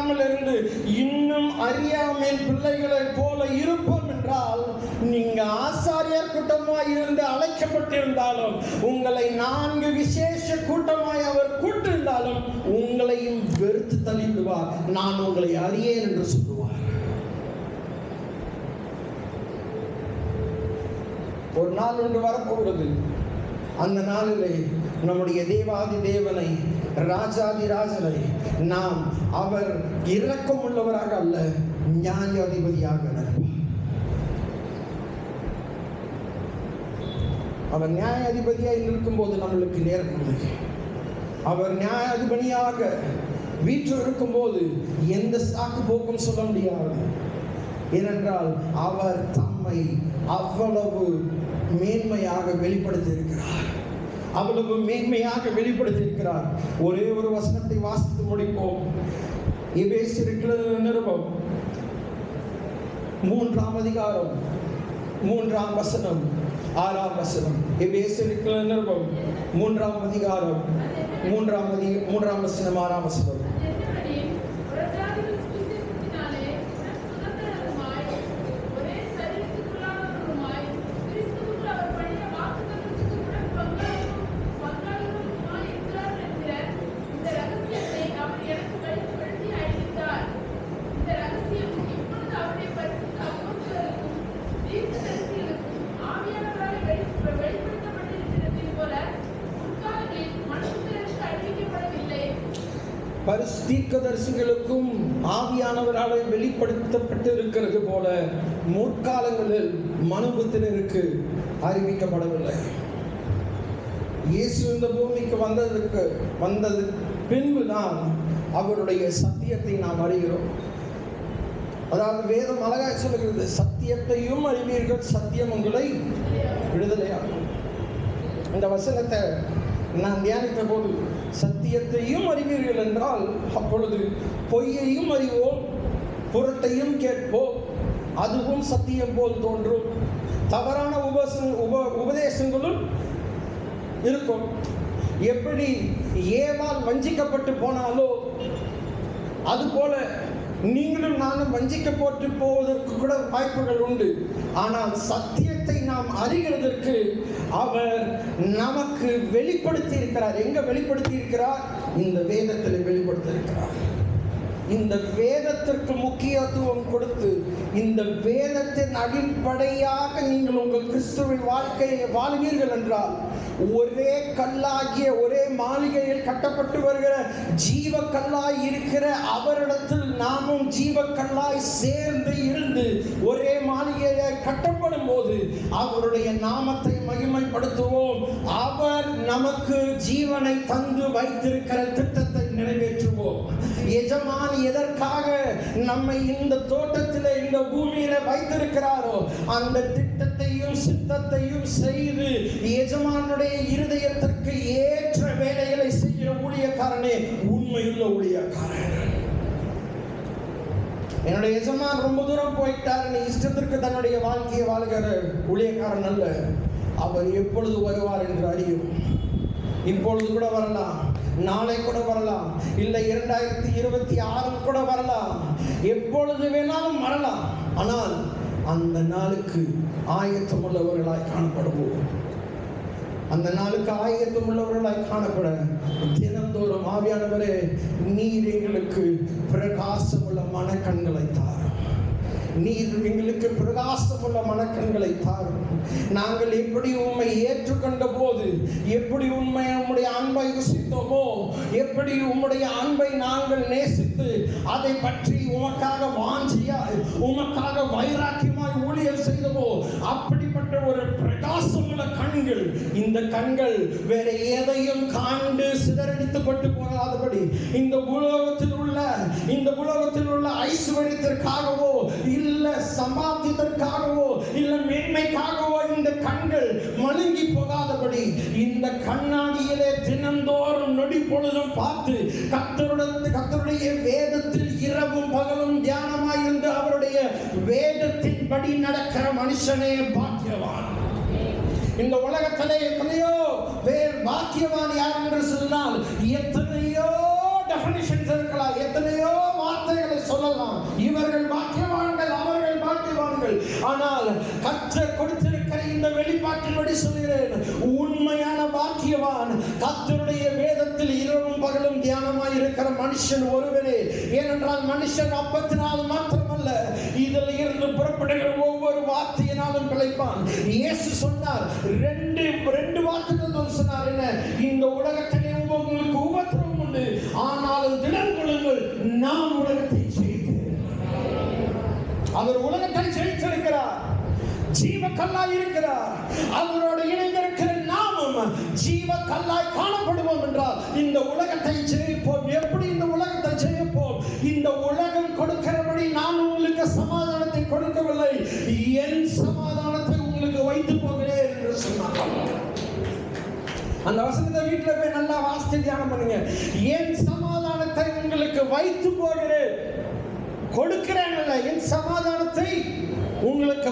அறியாமல் இருந்து இன்னும் அறியாமல் பிள்ளைகளை போல இருப்போம் என்றால், நீங்க ஆசாரியர் கூட்டமாய் இருந்து அழைக்கப்பட்டிருந்தாலும், உங்களை 4 விசேஷ கூட்டமாய் அவர் கூட்டிருந்தாலும் உங்களையும் வெறுத்து தள்ளிவிடுவார். நான் உங்களை அறியேன் என்று சொல்லுவார். ஒரு நாள் ஒன்று வரப்போகிறது. அந்த நாளிலே நம்முடைய தேவாதி தேவனை, ராஜாதி ராஜனை நாம் அவர் இரக்கம் உள்ளவராக அல்ல, நியாயாதிபதியாக நினைப்பார். அவர் நியாயாதிபதியாக இருக்கும்போது நம்மளுக்கு நேரம் இல்லை. அவர் நியாயாதிபதியாக வீட்டில் இருக்கும்போது எந்த சாக்கு போக்கும் சொல்ல முடியாது. ஏனென்றால் அவர் தம்மை அவ்வளவு மேன்மையாக வெளிப்படுத்தி இருக்கிறார். அவ்வளவு மேன்மையாக வெளிப்படுத்தி இருக்கிறார். ஒரே ஒரு வசனத்தை வாசித்து முடிப்போம். எபேசியருக்கு நிருபம் 3ஆம் அதிகாரம் 3ஆம் வசனம் 6ஆம் வசனம். எபேசியருக்கு நிருபம் 3ஆம் அதிகாரம் 3ஆம் வசனம் 6ஆம் வசனம். தீர்க்கதரிசிகளுக்கும் ஆவியானவரால் வெளிப்படுத்தப்பட்டு இருக்கிறது போல முற்காலங்களில் மனுபுத்திரருக்கு அறிவிக்கப்படவில்லை. இயேசு இந்த பூமிக்கு வந்தது பின்புதான் அவருடைய சத்தியத்தை நாம் அறிகிறோம். அதாவது வேதம் அழகாக சொல்லுகிறது, சத்தியத்தையும் அறிவீர்கள், சத்தியம் உங்களை விடுதலையாகும். இந்த வசனத்தை நான் தியானித்த போது, சத்தியத்தையும் அறிவீர்கள் என்றால் அப்பொழுது பொய்யையும் அறிவோம், புரட்டையும் கேட்போம், அதுவும் சத்தியம் போல் தோன்றும், தவறான உபதேசங்களும் இருக்கும். எப்படி ஏவாள் வஞ்சிக்கப்பட்டு போனாலோ அதுபோல நீங்களும் நானும் வஞ்சிக்கப்பட்டு போவதற்கு கூட வாய்ப்புகள் உண்டு. ஆனால் சத்தியத்தை நாம் அறிகிறதற்கு அவர் நமக்கு வெளிப்படுத்தி இருக்கிறார். எங்க வெளிப்படுத்தி இருக்கிறார்? இந்த வேதத்தில் வெளிப்படுத்தி இருக்கிறார். இந்த வேதத்திற்கு முக்கியத்துவம் கொடுத்து, இந்த வேதத்தின் அடிப்படையாக நீங்கள் உங்கள் கிறிஸ்துவின் வாழ்க்கையை வாழ்வீர்கள் என்றால், ஒரே கல்லாகிய ஒரே மாளிகையில் கட்டப்பட்டு வருகிற ஜீவ கல்லாய் இருக்கிற அவரிடத்தில் நாமும் ஜீவ கல்லாய் சேர்ந்து இருந்து ஒரே மாளிகையை கட்டப்படும் போது அவருடைய நாமத்தை மகிமைப்படுத்துவோம். அவர் நமக்கு ஜீவனை தந்து வைத்திருக்கிற திட்டத்தை நிறைவேற்றுவோம். எஜமான் எதற்காக நம்மை இந்த தோட்டத்தில் இந்த பூமியில வைத்திருக்கிறாரோ அந்த திட்டத்தையும் சித்தத்தையும் செய்து எஜமானுடைய இருதயத்திற்கு ஏற்ற வேலைகளை செய்கிற ஊழியக்காரனே உண்மையுள்ள ஊழியக்காரன். என்னுடைய எஜமான் ரொம்ப தூரம் போயிட்டார், இஷ்டத்திற்கு தன்னுடைய வாழ்க்கையை வாழ்கிற ஊழியக்காரன் அல்ல. அவர் எப்பொழுது வருவார் என்று அறியும். இப்பொழுது கூட வரலாம், நாளை கூட வரலாம், இல்லை 2026 கூட வரலாம், எப்பொழுது வேணாலும் வரலாம். ஆனால் அந்த நாளுக்கு ஆயத்தம் உள்ளவர்களாய் காணப்படுவோம். அந்த நாளுக்கு ஆயத்தம் உள்ளவர்களாய் காணப்பட தினந்தோறும் ஆவியானவரே, நீர் எங்களுக்கு பிரகாசமுள்ள மனக்கண்களை தாரும், நீர் எங்களுக்கு பிரகாசமுள்ள மனக்கண்களை தாரும். நாங்கள் எப்படி உம்மை ஏற்றுக்கொண்ட போது, எப்படி உம்முடைய அன்பை ருசித்தோமோ, எப்படி உம்முடைய அன்பை நாங்கள் நேசித்து அதை பற்றி உமக்காக வாஞ்சியாய் உமக்காக வைராக்கியமாய் ஊழியர் செய்தோமோ, அப்படிப்பட்ட ஒரு பிரகாசமுள்ள கண்கள், இந்த கண்கள் வேற எதையும் காண்டு சிதறடித்துப்பட்டு போகாதபடி, இந்த உலகத்தில் உள்ள ஐஸ்வர்யத்திற்காகவோ இல்ல சம்பாத்தியத்திற்காகவோ இல்ல மேன்மைக்காகவோ இந்த கண்கள் மழுங்கி போகாதபடி, இந்த கண்ணாடியிலே தினந்தோறும் நொடி பொழுதும் பார்த்து கர்த்தருடைய வேதத்தில் இரவும் பகலும் தியானமாயிருந்து அவருடைய வேதத்தின்படி நடக்கிற மனுஷனே பாக்கியவான். இந்த உலகத்திலே எத்தனையோ பேர் பாக்கியவான் யார் என்று சொன்னால் எத்தனையோ டெஃபினிஷன்ஸ் இருக்கலாம், எத்தனையோ வார்த்தைகள் சொல்லலாம், இவர்கள் பாக்கியவான்கள், அவர்கள் பாக்கியவான்கள். ஆனால் கர்த்தர் கொடுத்திருக்கிற இந்த வெளிப்பாட்டின்படி சொல்கிறேன், உண்மையான பாக்கியவான் கர்த்தருடைய வேதத்தில் இரவும் பகலும் தியானமாய் இருக்கிற மனுஷன் ஒருவரே. ஏனென்றால் மனுஷன் அப்பத்தினால் மாத்திரமல்ல, இதில் இருந்து புறப்படுகிற ஒவ்வொரு வார்த்தையினாலும் பிழைப்பான். இயேசு சொன்னார், ரெண்டு வார்த்தைகள் சொன்னார். என்ன? இந்த உலகத்திலே உங்களுக்கு உபத்திரவம் உண்டு, ஆனாலும் திடம் கொள்ளுங்கள், நான் உலகத்தை ஜெயித்தேன். அவர் உலகத்தை ஜெயித்திருக்கிறார், ஜீவ கல்லாய் இருக்கிறார். அவரோடு இணைந்திருக்கிற நாமும் ஜீவ கல்லாய் காணப்படுவோம் என்றால் இந்த உலகத்தை ஜெயிப்போம். எப்படி இந்த உலகத்தை ஜெயிப்போம்? இந்த உலகம் கொடுக்கிறபடி நான் உங்களுக்கு சமாதானத்தை கொடுக்கவில்லை, என் சமாதானத்தை உங்களுக்கு வைத்து போகிறேன் என்று சொன்னார். அந்த வசனத்தை வீட்டில் போய் நல்லா வாசித்து தியானம் பண்ணுங்க. என் சமாதானத்தை உங்களுக்கு வைத்து போகிறேன், கொடுக்கிறேன், என் சமாதானத்தை உங்களுக்கு